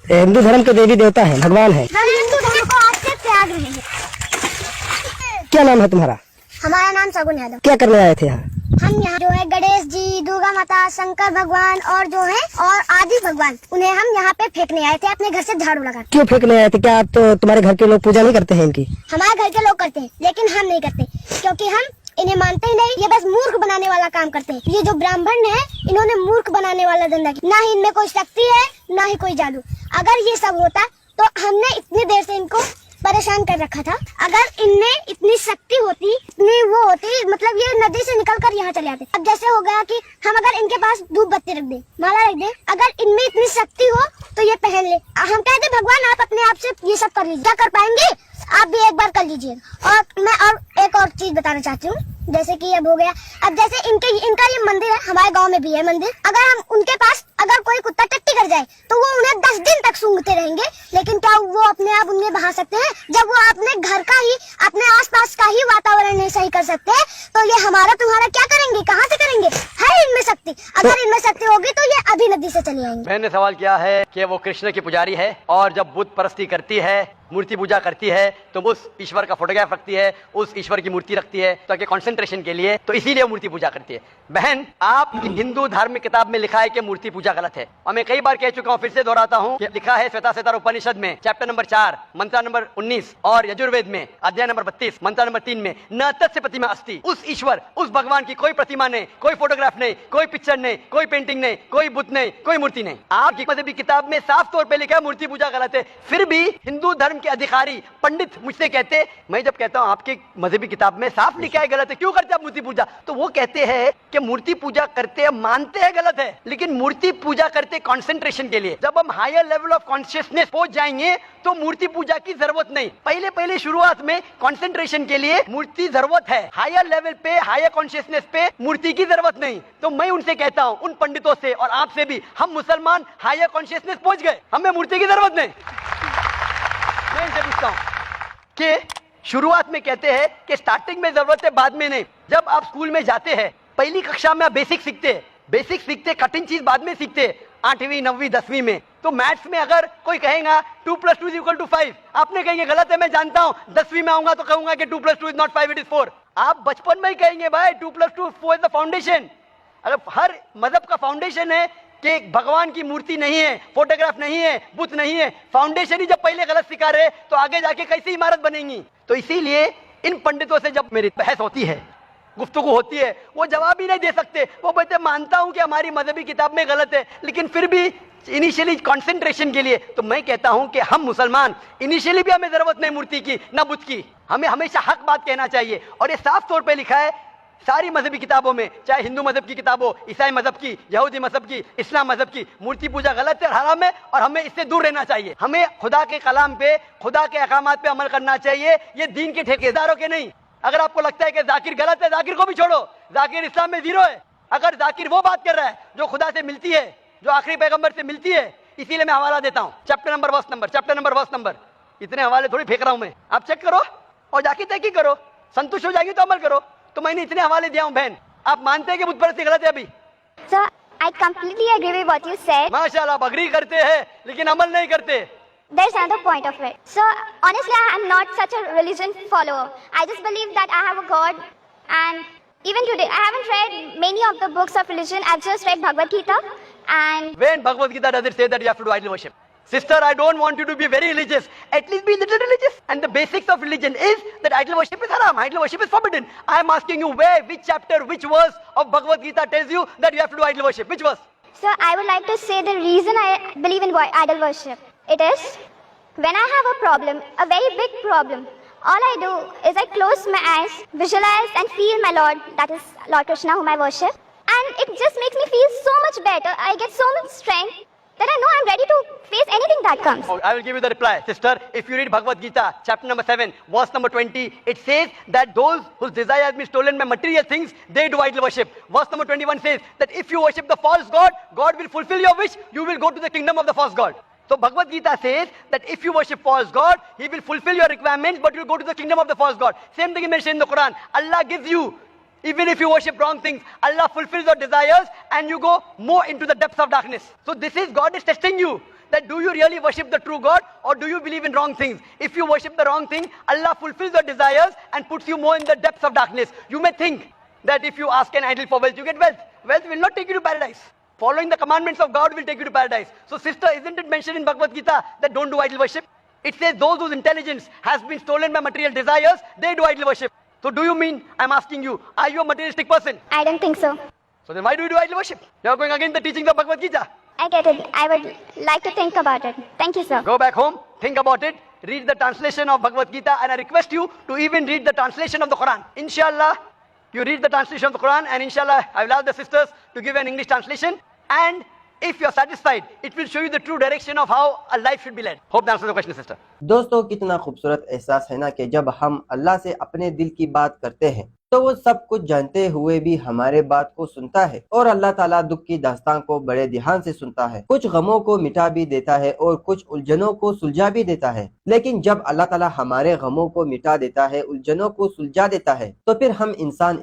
हिंदू धर्म के देवी देवता है, भगवान है। हम हिंदू धर्म को आज से त्याग रहे हैं। क्या नाम है तुम्हारा? हमारा नाम सगुन यादव। क्या करने आए थे यहाँ? हम यहाँ जो है गणेश जी, दुर्गा माता, शंकर भगवान और जो है और आदि भगवान, उन्हें हम यहाँ पे फेंकने आए थे अपने घर से झाड़ू लगा। क्यों फेंकने आए थे? क्या आप तो तुम्हारे घर के लोग पूजा नहीं करते हैं इनकी? हमारे घर के लोग करते हैं लेकिन हम नहीं करते, क्योंकि हम इन्हें मानते ही नहीं। ये बस मूर्ख बनाने वाला काम करते हैं। ये जो ब्राह्मण है, इन्होंने मूर्ख बनाने वाला धंधा किया। ना ही इनमें कोई शक्ति है, ना ही कोई जादू। अगर ये सब होता तो हमने इतनी देर से इनको परेशान कर रखा था। अगर इनमें इतनी शक्ति होती, इतनी वो होती, मतलब ये नदी से निकलकर यहाँ चले आते। अब जैसे हो गया कि हम अगर इनके पास धूप बत्ती रख दे, माला रख दे, अगर इनमें इतनी शक्ति हो तो ये पहन ले। हम कहते भगवान आप अपने आप से ये सब कर लीजिए। क्या कर पाएंगे? आप भी एक बार कर लीजिए। और मैं और एक और चीज बताना चाहती हूँ, जैसे कि अब हो गया, अब जैसे इनका ये मंदिर है, हमारे गांव में भी है मंदिर। अगर हम उनके पास अगर कोई कुत्ता टट्टी कर जाए तो वो उन्हें 10 दिन तक सूंघते रहेंगे, लेकिन क्या वो अपने आप उन्हें बहा सकते हैं? जब वो अपने घर का ही, अपने आसपास का ही वातावरण नहीं सही कर सकते, तो ये हमारा तुम्हारा क्या करेंगे? कहाँ से करेंगे? है इनमें शक्ति? अगर इनमें शक्ति होगी तो ये अभी नदी से चले आएंगे। मैंने सवाल किया है कि वो कृष्ण की पुजारी है और जब बुत परस्ती करती है, मूर्ति पूजा करती है, तो उस ईश्वर का फोटोग्राफ रखती है, उस ईश्वर की मूर्ति रखती है ताकि कंसंट्रेशन के लिए, तो इसीलिए मूर्ति पूजा करती है। बहन, आप हिंदू धार्मिक किताब में लिखा है कि मूर्ति पूजा गलत है, और मैं कई बार कह चुका हूँ, फिर से दोहराता हूँ कि लिखा है श्वेताश्वेतर उपनिषद में चैप्टर नंबर 4 मंत्र नंबर 19 और यजुर्वेद में अध्याय नंबर 32 मंत्र नंबर 3 में न तस्य प्रतिमा अस्ति। उस ईश्वर, उस भगवान की कोई प्रतिमा नहीं, कोई फोटोग्राफ नहीं, कोई पिक्चर नहीं, कोई पेंटिंग नहीं, कोई बुत नहीं, कोई मूर्ति नहीं। आपकी मजहबी किताब में साफ तौर पर लिखा है मूर्ति पूजा गलत है, फिर भी हिंदू धर्म के अधिकारी पंडित मुझसे कहते, मैं जब कहता हूं आपके मजहबी किताब में साफ लिखा है गलत है, क्यों करते आप मूर्ति पूजा? तो वो कहते हैं कि मूर्ति पूजा करते हैं, मानते हैं गलत है, लेकिन मूर्ति पूजा करते कंसंट्रेशन के लिए। जब हम हायर लेवल ऑफ कॉन्शियसनेस पहुंच जाएंगे तो मूर्ति पूजा की जरूरत नहीं। पहले पहले शुरुआत में कंसंट्रेशन के लिए मूर्ति जरूरत है, हायर लेवल पे, हायर कॉन्शियसनेस पे मूर्ति की जरूरत नहीं। तो मैं उनसे कहता हूं, उन पंडितों से और आपसे भी, हम मुसलमान हायर कॉन्शियसनेस पहुंच गए, हमें मूर्ति की जरूरत नहीं। मैं इनसे पूछता हूं कि शुरुआत में कहते हैं कि स्टार्टिंग में जरूरत है, बाद में नहीं। जब आप स्कूल में जाते हैं, पहली कक्षा में आप बेसिक सीखते, कठिन चीज बाद में सीखते, 8वीं 9वीं 10वीं में। तो मैथ्स में अगर कोई कहेगा 2 + 2 = 5, आपने कहेंगे गलत है, मैं जानता हूं, 10वीं में आऊंगा तो कहूंगा कि 2 + 2 = not 5, it is 4। आप बचपन में ही कहेंगे भाई 2 + 2 4 द फाउंडेशन। अगर हर मजहब का फाउंडेशन है कि भगवान की मूर्ति नहीं है, फोटोग्राफ नहीं है, बुत नहीं है, फाउंडेशन ही जब पहले गलत सिखा रहे तो आगे जाके कैसी इमारत बनेगी? तो इसीलिए इन पंडितों से जब मेरी बहस होती है, गुफ्तगू होती है, वो जवाब ही नहीं दे सकते। वो बोलते मानता हूं कि हमारी मजहबी किताब में गलत है, लेकिन फिर भी इनिशियली कंसंट्रेशन के लिए। तो मैं कहता हूं कि हम मुसलमान इनिशियली भी हमें जरूरत नहीं मूर्ति की ना बुत की, हमें हमेशा हक बात कहना चाहिए। और ये साफ तौर पे लिखा है सारी मजहबी किताबों में, चाहे हिंदू मजहब की किताब हो, ईसाई मजहब की, यहूदी मजहब की, इस्लाम मजहब की, मूर्ति पूजा गलत है, हराम है और हमें इससे दूर रहना चाहिए। हमें खुदा के कलाम पे, खुदा के अहकामात पे अमल करना चाहिए, ये दीन के ठेकेदारों के नहीं। अगर आपको लगता है कि जाकिर गलत है, जाकिर को भी छोड़ो, जाकिर इस्लाम में 0 है। अगर जाकिर वो बात कर रहा है जो खुदा से मिलती है, जो आखिरी पैगंबर से मिलती है, इसीलिए मैं हवाला देता हूँ, चैप्टर नंबर वर्स नंबर। इतने हवाले थोड़ी फेंक रहा हूं मैं, आप चेक करो और जाके तहकीक करो, संतुष्ट हो जाएगी तो अमल करो। तो मैंने इतने हवाले दिया हूं बहन। आप मानते हैं कि बुत परस्ती गलत है अभी? Sir, I completely agree with what you said. माशाल्लाह, आप अग्री करते हैं लेकिन अमल नहीं करते। There's another point of it. So honestly, I'm not such a religion follower. I just believe that I have a God, and even today, I haven't read many of the books of religion. I've just read Bhagavad Gita, and When Bhagavad Gita does it say that you have to do idol worship? Sister, I don't want you to be very religious. At least be a little religious. And the basics of religion is that idol worship is haram. Idol worship is forbidden. I am asking you where, which chapter, which verse of Bhagavad Gita tells you that you have to do idol worship? Which verse? so I would like to say the reason I believe in idol worship. It is when I have a problem, a very big problem. All I do is I close my eyes, visualize and feel my Lord, that is Lord Krishna whom I worship. And it just makes me feel so much better. I get so much strength that I know I'm ready to face anything that comes. Oh, I will give you the reply. Sister, if you read Bhagavad Gita, chapter number 7, verse number 20, it says that those whose desire has been stolen by material things, they do idol worship. Verse number 21 says that if you worship the false God, God will fulfill your wish, you will go to the kingdom of the false God. So Bhagavad Gita says that if you worship false God, He will fulfill your requirements, but you will go to the kingdom of the false God. Same thing is mentioned in the Quran. Allah gives you, even if you worship wrong things, Allah fulfills your desires and you go more into the depths of darkness. So this is, God is testing you. that do you really worship the true God or do you believe in wrong things? If you worship the wrong thing, Allah fulfills your desires and puts you more in the depths of darkness. You may think that if you ask an idol for wealth, you get wealth. Wealth will not take you to paradise. Following the commandments of God will take you to paradise. So sister, isn't it mentioned in Bhagavad Gita that don't do idol worship? It says those whose intelligence has been stolen by material desires, they do idol worship. So do you mean, I'm asking you, are you a materialistic person? I don't think so. So then why do you do idol worship? You are going against the teachings of Bhagavad Gita. I get it. I would like to think about it. Thank you, sir. Go back home, think about it, read the translation of Bhagavad Gita, and I request you to even read the translation of the Quran. Inshallah, you read the translation of the Quran, and inshallah, I will ask the sisters to give an English translation. And if you are satisfied, it will show you the true direction of how a life should be led. Hope that answers the question, sister. दोस्तों कितना खूबसूरत एहसास है ना कि जब हम अल्लाह से अपने दिल की बात करते हैं तो वो सब कुछ जानते हुए भी हमारे बात को सुनता है और अल्लाह ताला दुख की दास्तान को बड़े ध्यान से सुनता है। कुछ गमों को मिटा भी देता है और कुछ उलझनों को सुलझा भी देता है। लेकिन जब अल्लाह ताला हमारे गमों को मिटा देता है, उलझनों को सुलझा देता है, तो फिर हम इंसान